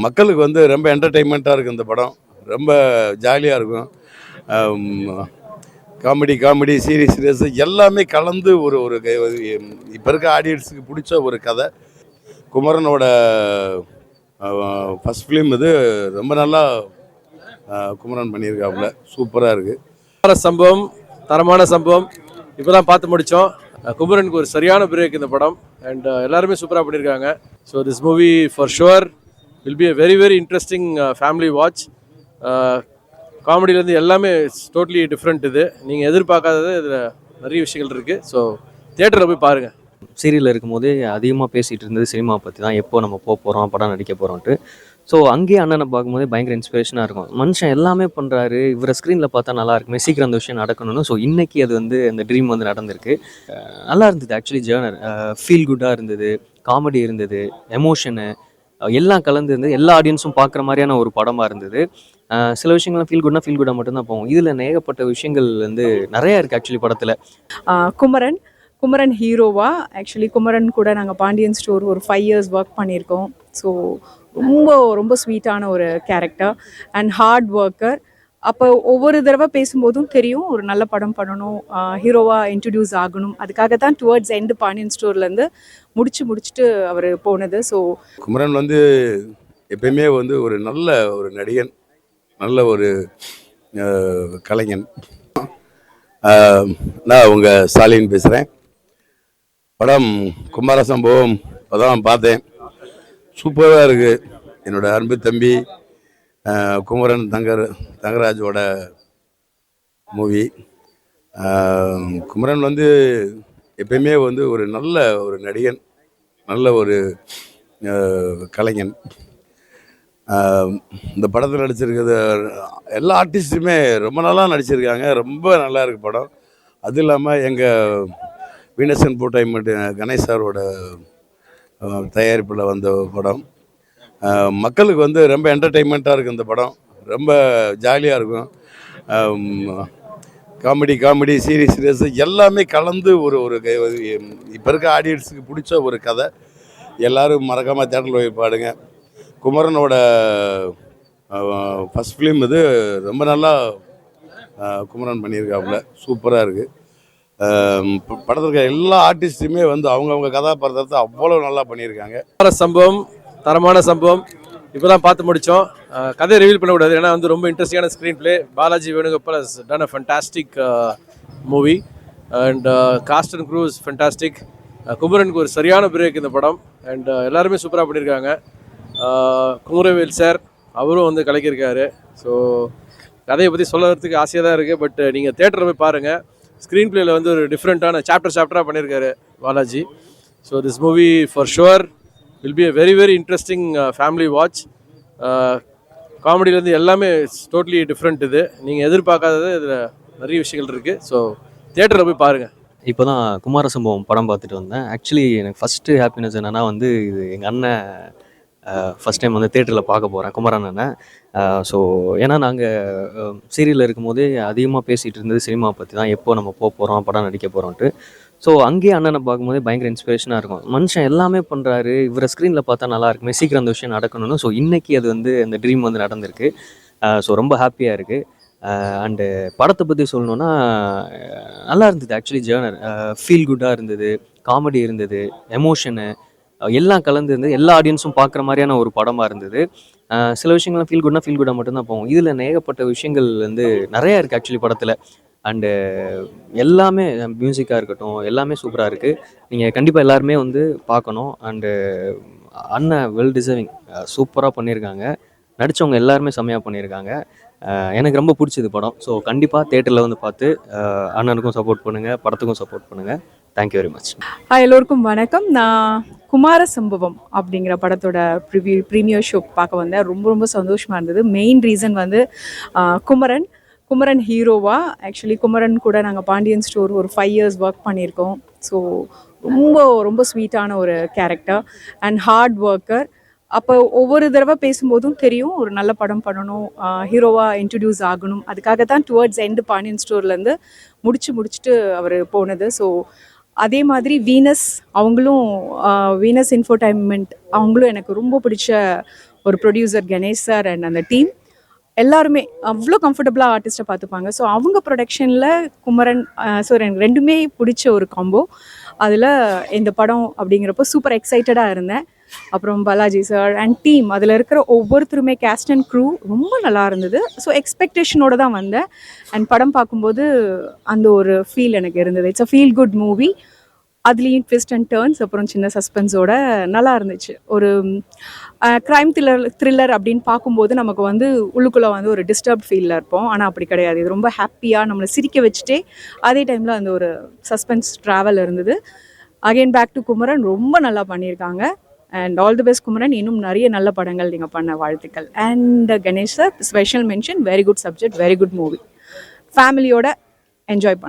மக்களுக்கு வந்து ரொம்ப என்டர்டெயின்மெண்ட்டாக இருக்குது இந்த படம். ரொம்ப ஜாலியாக இருக்கும். காமெடி சீரியஸ் எல்லாமே கலந்து ஒரு ஒரு இப்போ இருக்க ஆடியன்ஸுக்கு பிடிச்ச ஒரு கதை. குமரனோட ஃபஸ்ட் ஃபிலிம் இது. ரொம்ப நல்லா குமரன் பண்ணியிருக்காப்புல. சூப்பராக இருக்குது. சம்பவம், தரமான சம்பவம். இப்போ தான் பார்த்து முடித்தோம். குமரனுக்கு ஒரு சரியான பிரேக் இந்த படம். அண்ட் எல்லாருமே சூப்பராக பண்ணியிருக்காங்க. So this movie for sure will be a very very interesting family watch. காமெடியிலேருந்து எல்லாமே டோட்டலி டிஃப்ரெண்ட். இது நீங்கள் எதிர்பார்க்காதது இதில் நிறைய விஷயங்கள் இருக்குது. ஸோ தியேட்டரில் போய் பாருங்கள். சீரியலில் இருக்கும்போது அதிகமாக பேசிகிட்டு இருந்தது சினிமா பற்றி தான். எப்போ நம்ம போகிறோம், படம் நடிக்க போகிறோன்ட்டு. ஸோ அங்கேயே அண்ணனை பார்க்கும்போது பயங்கர இன்ஸ்பிரேஷனாக இருக்கும். மனுஷன் எல்லாமே பண்ணுறாரு, இவரை ஸ்க்ரீனில் பார்த்தா நல்லா இருக்குமே, சீக்கிரம் அந்த விஷயம் நடக்கணும்னு. ஸோ இன்றைக்கி அது வந்து அந்த ட்ரீம் வந்து நடந்திருக்கு. நல்லா இருந்தது. ஆக்சுவலி ஜேர்னர் ஃபீல் குட்டாக இருந்தது, காமெடி இருந்தது, எமோஷனு எல்லாம் கலந்து இருந்தது. எல்லா ஆடியன்ஸும் பார்க்குற மாதிரியான ஒரு படமாக இருந்தது. சில விஷயங்கள்லாம் ஃபீல் குட்டாக மட்டும்தான் போகும். இதில் ஏகப்பட்ட விஷயங்கள் வந்து நிறையா இருக்குது ஆக்சுவலி படத்தில். குமரன் ஹீரோவா ஆக்சுவலி குமரன் கூட நாங்கள் பாண்டியன் ஸ்டோர் ஒரு 5 years ஒர்க் பண்ணியிருக்கோம். ஸோ ரொம்ப ஸ்வீட்டான ஒரு கேரக்டர் அண்ட் ஹார்ட் ஒர்க்கர். அப்போ ஒவ்வொரு தடவை பேசும்போதும் தெரியும் ஒரு நல்ல படம் பண்ணணும், ஹீரோவாக இன்ட்ரடியூஸ் ஆகணும். அதுக்காக தான் டுவர்ட்ஸ் எண்டு பாண்டியன் ஸ்டோர்லேருந்து முடிச்சுட்டு அவர் போனது. ஸோ குமரன் வந்து எப்பயுமே வந்து ஒரு நல்ல ஒரு நடிகன், நல்ல ஒரு கலைஞன். நான் உங்கள் ஸ்டாலின் பேசுகிறேன். படம் குமார சம்பவம் அதான் பார்த்தேன். சூப்பராக இருக்குது. என்னோடய அன்பு தம்பி குமரன் தங்கராஜோட மூவி. குமரன் வந்து எப்பயுமே வந்து ஒரு நல்ல ஒரு நடிகன், நல்ல ஒரு கலைஞன். இந்த படத்தில் நடிச்சிருக்கிறது எல்லா ஆர்டிஸ்ட்டுமே ரொம்ப நல்லா நடிச்சிருக்காங்க. ரொம்ப நல்லா இருக்குது படம். அது இல்லாமல் எங்கள் வீனஸ் என்டர்டைன்மெண்ட் கணேஷ் சாரோட தயாரிப்பில் வந்த படம். மக்களுக்கு வந்து ரொம்ப என்டர்டெயின்மெண்ட்டாக இருக்குது இந்த படம். ரொம்ப ஜாலியாக இருக்கும். காமெடி சீரியஸ் எல்லாமே கலந்து ஒரு ஒரு இப்போ இருக்க ஆடியன்ஸுக்கு பிடிச்ச ஒரு கதை. எல்லோரும் மறக்காமல் தேட்டரில் போய் பாடுங்க. குமரனோட ஃபஸ்ட் ஃபிலிம் இது. ரொம்ப நல்லா குமரன் பண்ணியிருக்காப்புல. சூப்பராக இருக்குது. படத்தில் இருக்க எல்லா ஆர்டிஸ்ட்டுமே வந்து அவங்கவுங்க கதாபாத்திரத்தை அவ்வளோ நல்லா பண்ணியிருக்காங்க. சம்பவம், தரமான சம்பவம். இப்போ தான் பார்த்து முடித்தோம். கதையை ரிவீல் பண்ணக்கூடாது, ஏன்னா வந்து ரொம்ப இன்ட்ரெஸ்டிங்கான screenplay. Balaji Venugopal has done a fantastic movie and cast and crew is fantastic. குமரனுக்கு ஒரு சரியான பிரேக் இந்த படம். அண்ட் எல்லாருமே சூப்பராக பண்ணியிருக்காங்க. குமரவேல் சார் அவரும் வந்து கலக்கியிருக்காரு. ஸோ கதையை பற்றி சொல்கிறதுக்கு ஆசையாக தான் இருக்குது. பட் நீங்கள் தேட்டரில் போய் பாருங்கள். ஸ்க்ரீன் பிளேயில் வந்து ஒரு டிஃப்ரெண்ட்டான சாப்டராக பண்ணியிருக்காரு Balaji. So this movie for sure will be a very very interesting family watch. காமெடியிலேருந்து எல்லாமே டோட்டலி டிஃப்ரெண்ட். இது நீங்கள் எதிர்பார்க்காதது இதில் நிறைய விஷயங்கள் இருக்குது. ஸோ தியேட்டரில் போய் பாருங்கள். இப்போ தான் குமார சம்பவம் படம் பார்த்துட்டு வந்தேன். ஆக்சுவலி எனக்கு ஃபஸ்ட்டு ஹாப்பினஸ் என்னென்னா வந்து இது எங்கள் அண்ணன் ஃபஸ்ட் டைம் வந்து தேட்டரில் பார்க்க போகிறேன், குமரன் அண்ணன். ஸோ ஏன்னா நாங்கள் சீரியலில் இருக்கும்போதே அதிகமாக பேசிகிட்டு இருந்தது சினிமா பற்றி தான். எப்போ நம்ம போகிறோம், படம் நடிக்க போகிறோன்ட்டு. ஸோ அங்கேயே அண்ணனை பார்க்கும்போது பயங்கர இன்ஸ்பிரேஷனாக இருக்கும். மனுஷன் எல்லாமே பண்ணுறாரு, இவரை ஸ்க்ரீனில் பார்த்தா நல்லா இருக்குமே, சீக்கிரம் அந்த விஷயம் நடக்கணும்னு. ஸோ இன்றைக்கி அது வந்து அந்த ட்ரீம் வந்து நடந்திருக்கு. ஸோ ரொம்ப ஹாப்பியாக இருக்குது. அண்டு படத்தை பற்றி சொல்லணுன்னா நல்லா இருந்தது. ஆக்சுவலி ஜேர்னர் ஃபீல் குட்டாக இருந்தது, காமெடி இருந்தது, எமோஷனு எல்லாம் கலந்து இருந்தது. எல்லா ஆடியன்ஸும் பார்க்குற மாதிரியான ஒரு படமாக இருந்தது. சில விஷயங்கள்லாம் ஃபீல் குட்டாக மட்டும்தான் போகும். இதில் ஏகப்பட்ட விஷயங்கள் வந்து நிறையா இருக்குது ஆக்சுவலி படத்தில். அண்டு எல்லாமே மியூசிக்காக இருக்கட்டும், எல்லாமே சூப்பராக இருக்குது. நீங்கள் கண்டிப்பாக எல்லாருமே வந்து பார்க்கணும். அண்டு அண்ணன் வெல் டிசர்விங், சூப்பராக பண்ணியிருக்காங்க. நடித்தவங்க எல்லாருமே செம்மையாக பண்ணியிருக்காங்க. எனக்கு ரொம்ப பிடிச்சது படம். ஸோ கண்டிப்பாக தேட்டரில் வந்து பார்த்து அண்ணனுக்கும் சப்போர்ட் பண்ணுங்கள், படத்துக்கும் சப்போர்ட் பண்ணுங்கள். Thank you very much. எல்லோருக்கும் வணக்கம். நான் குமார சம்பவம் அப்படிங்கிற படத்தோட ப்ரீமியர் ஷோ பார்க்க வந்தேன். ரொம்ப சந்தோஷமாக இருந்தது. மெயின் ரீசன் வந்து குமரன் ஹீரோவா ஆக்சுவலி குமரன் கூட நாங்கள் பாண்டியன் ஸ்டோர் ஒரு 5 years ஒர்க் பண்ணியிருக்கோம். ஸோ ரொம்ப ஸ்வீட்டான ஒரு கேரக்டர் அண்ட் ஹார்ட் ஒர்க்கர். அப்போ ஒவ்வொரு தடவை பேசும்போதும் தெரியும் ஒரு நல்ல படம் பண்ணணும், ஹீரோவாக இன்ட்ரடியூஸ் ஆகணும். அதுக்காக தான் டுவர்ட்ஸ் எண்டு பாண்டியன் ஸ்டோர்லேருந்து முடிச்சுட்டு அவர் போனது. ஸோ அதே மாதிரி வீனஸ் இன்ஃபோடைன்மெண்ட் அவங்களும் எனக்கு ரொம்ப பிடிச்ச ஒரு ப்ரொடியூசர் கணேஷ் சார் அண்ட் அந்த டீம் எல்லாருமே அவ்வளோ கம்ஃபர்டபுளாக ஆர்டிஸ்ட்டை பார்த்துப்பாங்க. ஸோ அவங்க ப்ரொடக்ஷனில் குமரன் ஸோ எனக்கு ரெண்டுமே பிடிச்ச ஒரு காம்போ. அதில் இந்த படம் அப்படிங்கிறப்போ சூப்பர் எக்ஸைட்டடாக இருந்தேன். அப்புறம் பாலாஜி சார் அண்ட் டீம் அதில் இருக்கிற ஒவ்வொருத்தருமே கேஸ்ட் அண்ட் க்ரூ ரொம்ப நல்லா இருந்தது. ஸோ எக்ஸ்பெக்டேஷனோடு தான் வந்தேன். அண்ட் படம் பார்க்கும்போது அந்த ஒரு ஃபீல் எனக்கு இருந்தது. It's a feel good movie. அதுலேயும் ட்விஸ்ட் அண்ட் டேர்ன்ஸ் அப்புறம் சின்ன சஸ்பென்ஸோட நல்லா இருந்துச்சு. ஒரு க்ரைம் த்ரில்லர் அப்படின்னு பார்க்கும்போது நமக்கு வந்து உள்ளுக்குள்ளே வந்து ஒரு டிஸ்டர்ப் ஃபீலில் இருப்போம். ஆனால் அப்படி கிடையாது. இது ரொம்ப ஹாப்பியாக நம்மளை சிரிக்க வச்சுட்டே அதே டைமில் அந்த ஒரு சஸ்பென்ஸ் ட்ராவல் இருந்தது. அகெயின் பேக் டு குமரன் ரொம்ப நல்லா பண்ணியிருக்காங்க. And all the best Kumaran. இன்னும் நிறைய நல்ல படங்கள் நீங்கள் பண்ண வாழ்த்துக்கள். And Ganesh sir special mention, very good subject, very good movie. ஃபேமிலியோட என்ஜாய் பண்ண